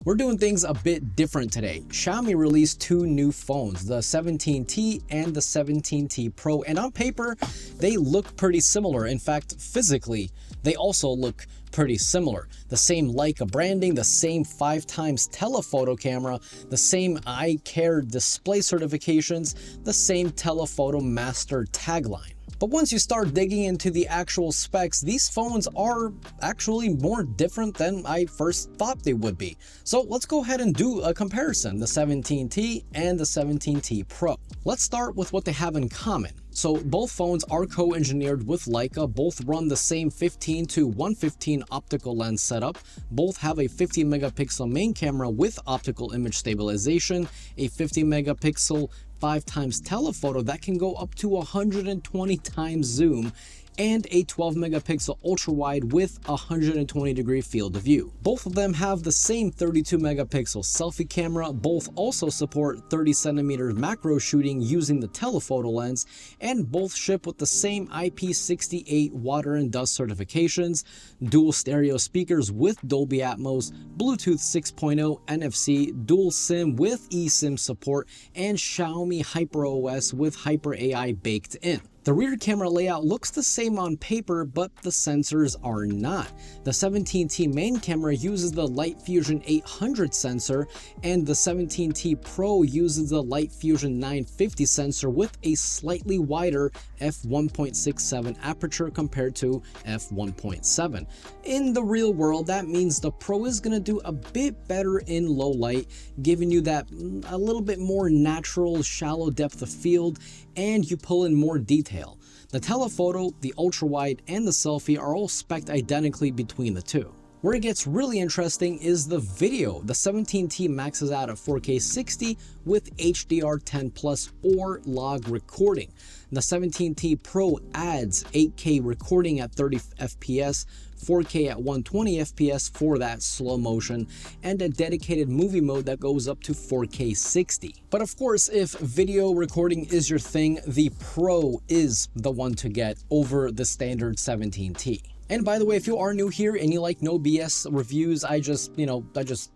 We're doing things a bit different today. Xiaomi released two new phones, the 17T and the 17T Pro, and on paper, they look pretty similar. In fact, physically, they also look pretty similar. The same Leica branding, the same 5x telephoto camera, the same eye care display certifications, the same telephoto master tagline. But once you start digging into the actual specs, these phones are actually more different than I first thought they would be. So let's go ahead and do a comparison, the 17T and the 17T Pro. Let's start with what they have in common. So both phones are co-engineered with Leica, both run the same 15 to 115 optical lens setup, both have a 50 megapixel main camera with optical image stabilization, a 50 megapixel 5x telephoto that can go up to 120 times zoom, and a 12 megapixel ultra wide with 120-degree field of view. Both of them have the same 32 megapixel selfie camera, both also support 30 centimeter macro shooting using the telephoto lens, and both ship with the same IP68 water and dust certifications, dual stereo speakers with Dolby Atmos, Bluetooth 6.0, NFC, dual SIM with eSIM support, and Xiaomi HyperOS with HyperAI baked in. The rear camera layout looks the same on paper, but the sensors are not. The 17T main camera uses the Light Fusion 800 sensor, and the 17T Pro uses the Light Fusion 950 sensor with a slightly wider f1.67 aperture compared to f1.7. In the real world, that means the Pro is going to do a bit better in low light, giving you that a little bit more natural, shallow depth of field, and you pull in more detail. The telephoto, the ultra wide, and the selfie are all spec'd identically between the two. Where it gets really interesting is the video. The 17T maxes out at 4K 60 with HDR10+ or log recording. The 17T Pro adds 8K recording at 30 FPS, 4K at 120 FPS for that slow motion, and a dedicated movie mode that goes up to 4K 60. But of course, if video recording is your thing, the Pro is the one to get over the standard 17T. And by the way, if you are new here and you like no BS reviews, I just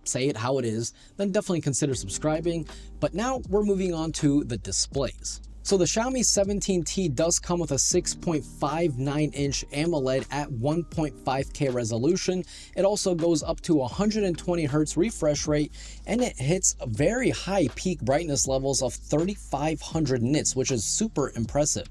say it how it is, then definitely consider subscribing. But now we're moving on to the displays. So the Xiaomi 17T does come with a 6.59-inch AMOLED at 1.5K resolution. It also goes up to 120 Hz refresh rate, and it hits very high peak brightness levels of 3500 nits, which is super impressive.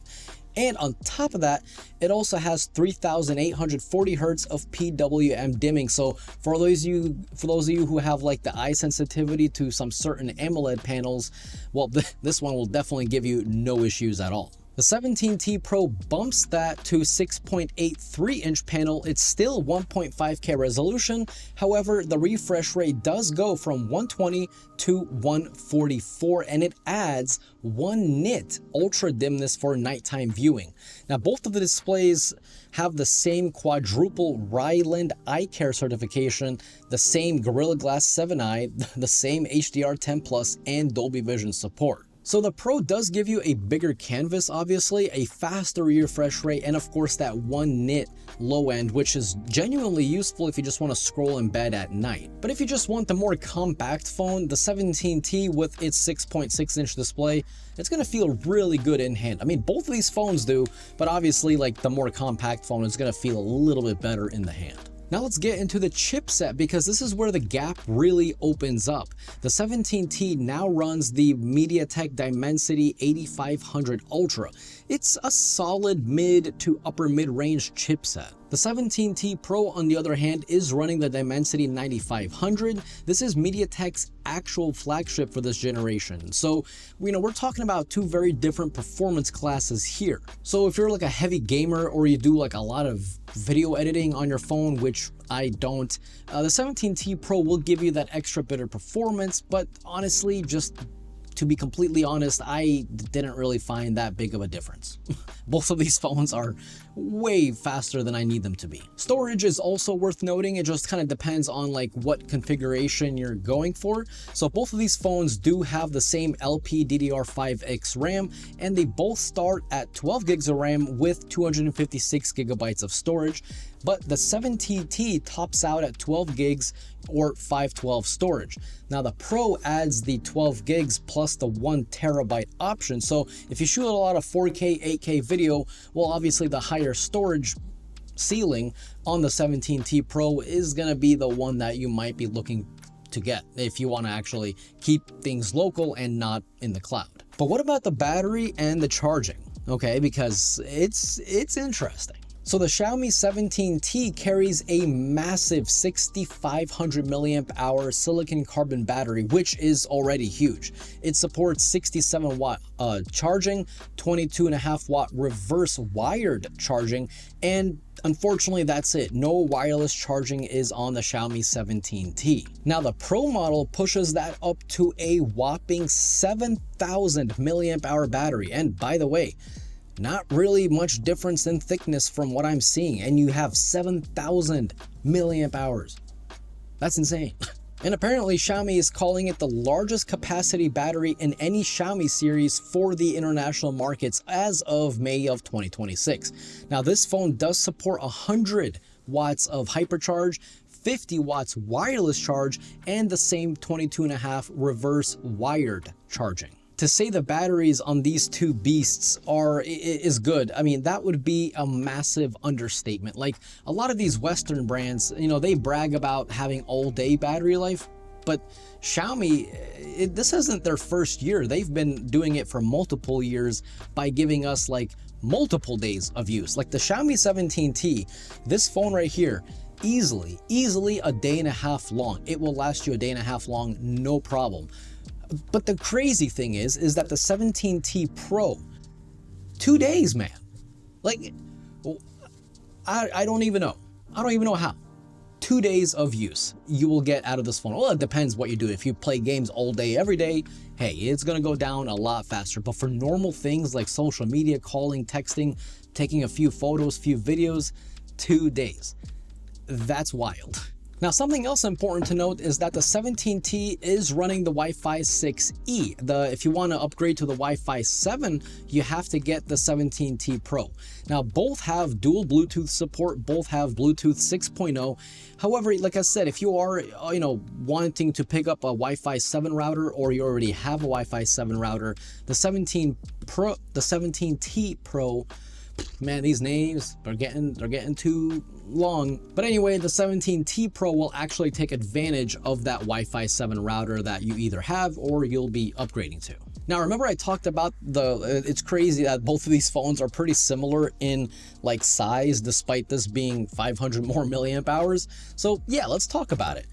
And on top of that, it also has 3840 Hz of PWM dimming. So for those of you who have like the eye sensitivity to some certain AMOLED panels, well, this one will definitely give you no issues at all. The 17T Pro bumps that to 6.83-inch panel. It's still 1.5K resolution. However, the refresh rate does go from 120 to 144, and it adds 1 nit ultra dimness for nighttime viewing. Now, both of the displays have the same quadruple Ryland eye care certification, the same Gorilla Glass 7i, the same HDR10+, and Dolby Vision support. So the Pro does give you a bigger canvas, obviously, a faster refresh rate, and of course that 1 nit low end, which is genuinely useful if you just want to scroll in bed at night. But if you just want the more compact phone, the 17T with its 6.6-inch display, it's going to feel really good in hand. I mean, both of these phones do, but obviously like the more compact phone is going to feel a little bit better in the hand. Now let's get into the chipset, because this is where the gap really opens up. The 17T now runs the MediaTek Dimensity 8500 Ultra. It's a solid mid to upper mid-range chipset. The 17T Pro, on the other hand, is running the Dimensity 9500. This is MediaTek's actual flagship for this generation. So, we're talking about two very different performance classes here. So if you're like a heavy gamer, or you do like a lot of video editing on your phone, which I don't, the 17T Pro will give you that extra bit of performance, but honestly, just to be completely honest, I didn't really find that big of a difference. Both of these phones are way faster than I need them to be. Storage is also worth noting. It just kind of depends on like what configuration you're going for. So both of these phones do have the same LPDDR5X RAM, and they both start at 12 gigs of RAM with 256 gigabytes of storage. but the 17T tops out at 12 gigs or 512 storage. Now the Pro adds the 12 gigs plus the 1 terabyte option. So if you shoot a lot of 4K, 8K video, well, obviously the higher storage ceiling on the 17T Pro is going to be the one that you might be looking to get if you want to actually keep things local and not in the cloud. But what about the battery and the charging? Okay, because it's interesting. So the Xiaomi 17T carries a massive 6,500 milliamp hour silicon carbon battery, which is already huge. It supports 67 watt charging, 22.5 watt reverse wired charging, and unfortunately that's it. No wireless charging is on the Xiaomi 17T. Now the Pro model pushes that up to a whopping 7,000 milliamp hour battery, and by the way, not really much difference in thickness from what I'm seeing, and you have 7,000 milliamp hours. That's insane. And apparently Xiaomi is calling it the largest capacity battery in any Xiaomi series for the international markets as of May of 2026. Now this phone does support 100 watts of HyperCharge, 50 watts wireless charge, and the same 22.5 reverse wired charging. To say the batteries on these two beasts is good, I mean, that would be a massive understatement. Like a lot of these Western brands, you know, they brag about having all-day battery life, but Xiaomi, this isn't their first year. They've been doing it for multiple years by giving us like multiple days of use. Like the Xiaomi 17T, this phone right here, easily a day and a half long. It will last you a day and a half long, no problem. But the crazy thing is that the 17T Pro, 2 days, man. Like, I don't even know. I don't even know how. 2 days of use you will get out of this phone. Well, it depends what you do. If you play games all day, every day, hey, it's gonna go down a lot faster. But for normal things like social media, calling, texting, taking a few photos, few videos, 2 days. That's wild. Now, something else important to note is that the 17T is running the Wi-Fi 6E. If you want to upgrade to the Wi-Fi 7, you have to get the 17T Pro. Now, both have dual Bluetooth support, both have Bluetooth 6.0. However, like I said, if you are, wanting to pick up a Wi-Fi 7 router, or you already have a Wi-Fi 7 router, the 17T Pro, man, these names are getting too long. But anyway, the 17T Pro will actually take advantage of that Wi-Fi 7 router that you either have or you'll be upgrading to. Now, remember I talked about it's crazy that both of these phones are pretty similar in like size, despite this being 500 more milliamp hours. So yeah, let's talk about it.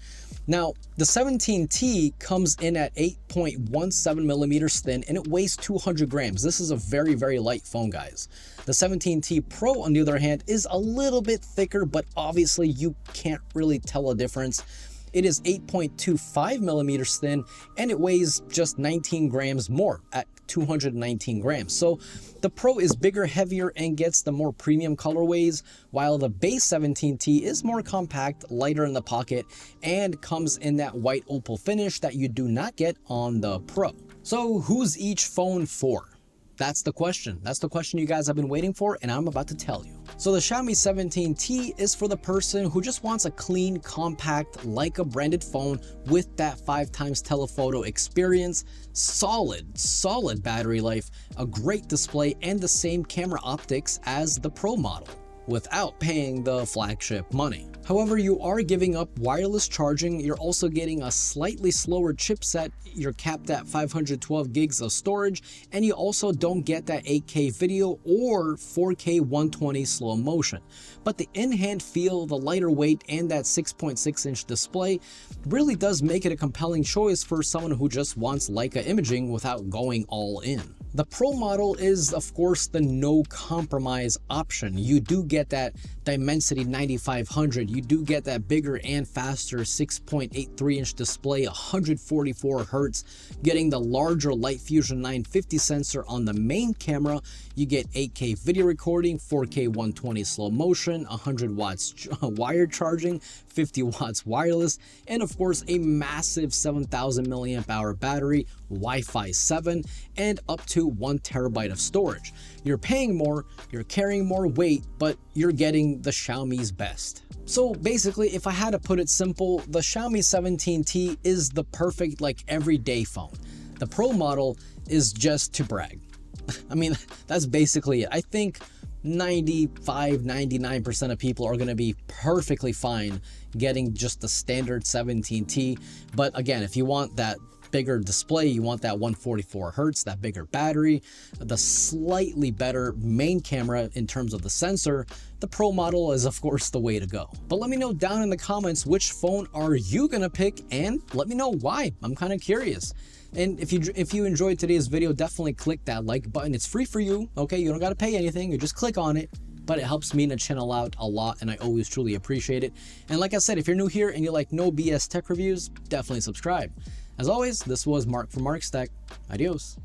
Now, the 17T comes in at 8.17 millimeters thin and it weighs 200 grams. This is a very, very light phone, guys. The 17T Pro, on the other hand, is a little bit thicker, but obviously you can't really tell a difference. It is 8.25 millimeters thin and it weighs just 19 grams more at 219 grams. So the Pro is bigger, heavier, and gets the more premium colorways, while the base 17T is more compact, lighter in the pocket, and comes in that white opal finish that you do not get on the Pro. So who's each phone for? That's the question. That's the question you guys have been waiting for, and I'm about to tell you. So the Xiaomi 17T is for the person who just wants a clean, compact, Leica branded phone with that 5x telephoto experience, solid battery life, a great display, and the same camera optics as the Pro model, without paying the flagship money. However, you are giving up wireless charging, you're also getting a slightly slower chipset, you're capped at 512 gigs of storage, and you also don't get that 8K video or 4K 120 slow motion. But the in-hand feel, the lighter weight, and that 6.6-inch display really does make it a compelling choice for someone who just wants Leica imaging without going all in. The Pro model is, of course, the no compromise option. You do get that Dimensity 9500, you do get that bigger and faster 6.83-inch display, 144 Hz, getting the larger Light Fusion 950 sensor on the main camera. You get 8K video recording, 4K 120 slow motion, 100 watts wired charging, 50 watts wireless, and of course a massive 7000 milliamp hour battery, Wi-Fi 7, and up to 1 terabyte of storage. You're paying more, you're carrying more weight, but you're getting the Xiaomi's best. So basically, if I had to put it simple, the Xiaomi 17T is the perfect like everyday phone. The Pro model is just to brag. I mean, that's basically it. I think 99% of people are going to be perfectly fine getting just the standard 17T. But again, if you want that bigger display, you want that 144 Hertz, that bigger battery, the slightly better main camera in terms of the sensor, the Pro model is of course the way to go. But let me know down in the comments which phone are you gonna pick, and let me know why. I'm kind of curious. And if you enjoyed today's video, definitely click that like button. It's free for you, okay? You don't gotta pay anything, you just click on it. But it helps me and the channel out a lot, and I always truly appreciate it. And like I said, if you're new here and you like no BS tech reviews, definitely subscribe. As always, this was Mark from Mark's Tech. Adios.